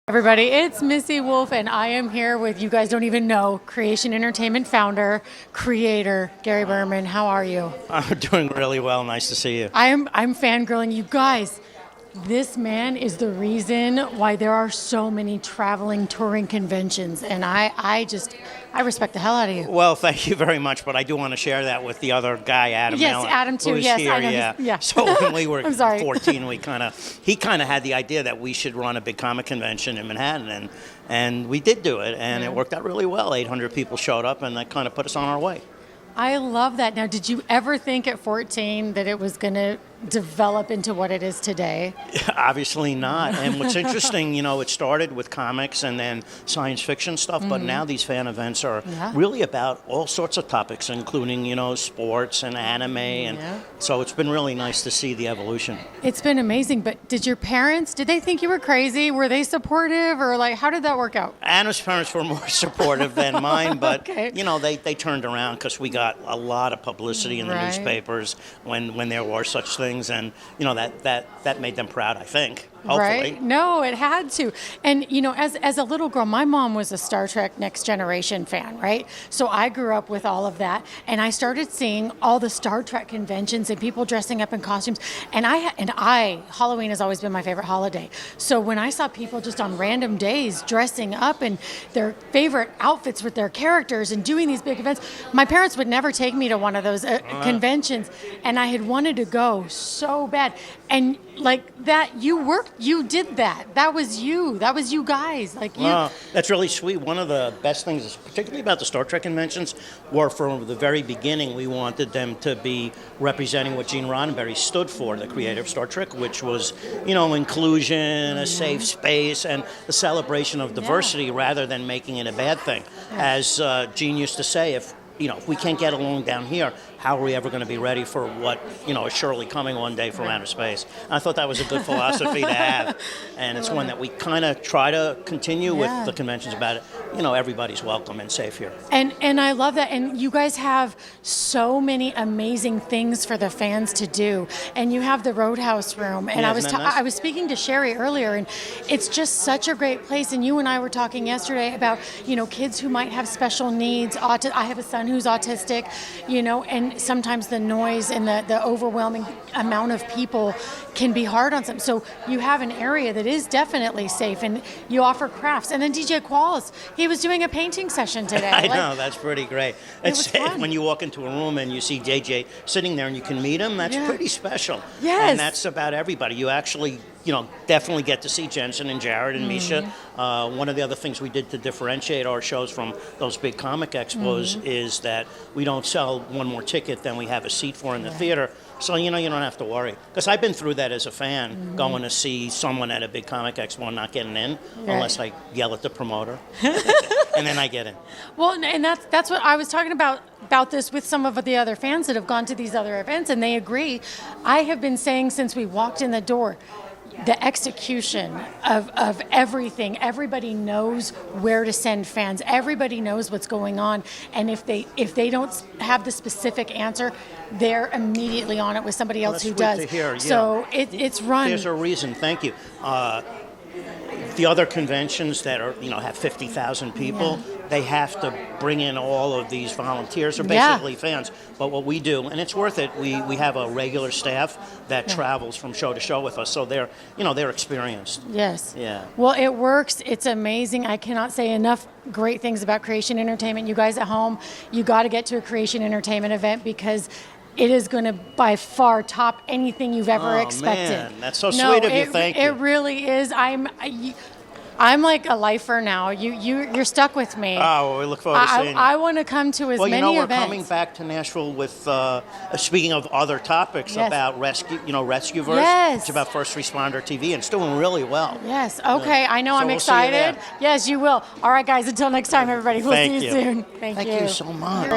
Everybody, it's Missy Wolf, and I am here with, you guys don't even know, Creation Entertainment founder, creator, Gary Berman. How are you? I'm doing really well. Nice to see you. I'm fangirling. You guys, this man is the reason why there are so many traveling, touring conventions, and I respect the hell out of you. Well, thank you very much, but I do want to share that with the other guy, Adam. Yes, Allen, Adam too. who's Yes, here. I know. Yeah. So when we were 14, he kind of had the idea that we should run a big comic convention in Manhattan, and we did do it, and it worked out really well. 800 people showed up, and that kind of put us on our way. I love that. Now, did you ever think at 14 that it was going to develop into what it is today? Obviously not. And what's interesting, it started with comics and then science fiction stuff, but now these fan events are really about all sorts of topics, including, sports and anime. And so it's been really nice to see the evolution. It's been amazing. But did they think you were crazy? Were they supportive, or how did that work out? Anna's parents were more supportive than mine, but, Okay. they turned around because we got a lot of publicity in the newspapers when there were such things, and that made them proud, I think. Hopefully. Right? No, it had to. And as a little girl, my mom was a Star Trek Next Generation fan, right? So I grew up with all of that, and I started seeing all the Star Trek conventions and people dressing up in costumes. And Halloween has always been my favorite holiday. So when I saw people just on random days dressing up in their favorite outfits with their characters and doing these big events, my parents would never take me to one of those conventions, and I had wanted to go so bad. And you did that. That was you guys. That's really sweet. One of the best things, particularly about the Star Trek conventions, were from the very beginning, we wanted them to be representing what Gene Roddenberry stood for, the creator of Star Trek, which was, inclusion, a safe space, and the celebration of diversity rather than making it a bad thing. As Gene used to say, if we can't get along down here, how are we ever going to be ready for what, is surely coming one day from outer space? And I thought that was a good philosophy to have. And it's one that we kind of try to continue with the conventions about it. Everybody's welcome and safe here. And I love that. And you guys have so many amazing things for the fans to do. And you have the Roadhouse Room. And I was speaking to Sherry earlier, and it's just such a great place. And you and I were talking yesterday about, kids who might have special needs. I have a son who's autistic, and sometimes the noise and the overwhelming amount of people can be hard on some. So you have an area that is definitely safe, and you offer crafts. And then DJ Qualls, he was doing a painting session today. I know, that's pretty great. It was fun. When you walk into a room and you see JJ sitting there and you can meet him, that's pretty special. Yes. And that's about everybody. You actually, definitely get to see Jensen and Jared and Misha. One of the other things we did to differentiate our shows from those big comic expos is that we don't sell one more ticket than we have a seat for in the theater. So, you don't have to worry. Because I've been through that as a fan, going to see someone at a big comic expo and not getting in, unless I yell at the promoter. And then I get in. Well, and that's what I was talking about this with some of the other fans that have gone to these other events, and they agree. I have been saying since we walked in the door, the execution of everything. Everybody knows where to send fans. Everybody knows what's going on. And if they don't have the specific answer, they're immediately on it with somebody else who does. To hear. So it's run. There's a reason. Thank you. The other conventions that are, have 50,000 people, they have to bring in all of these volunteers, or basically fans. But what we do, and it's worth it, we have a regular staff that travels from show to show with us, so they're experienced. Yes. Yeah. Well, it works. It's amazing. I cannot say enough great things about Creation Entertainment. You guys at home, you got to get to a Creation Entertainment event, because it is going to by far top anything you've ever expected. Man, that's so sweet of you. Thank you. It really is. I'm like a lifer now. You're stuck with me. Oh, well, we look forward to seeing you. I want to come to as many we're events. coming back to Nashville with, speaking of other topics, about Rescueverse. Yes. It's about first responder TV, and it's doing really well. Yes. Okay. I know. So I'm we'll see you excited. there. Yes, you will. All right, guys. Until next time, everybody. We'll see you you. soon. Thank you. Thank you so much.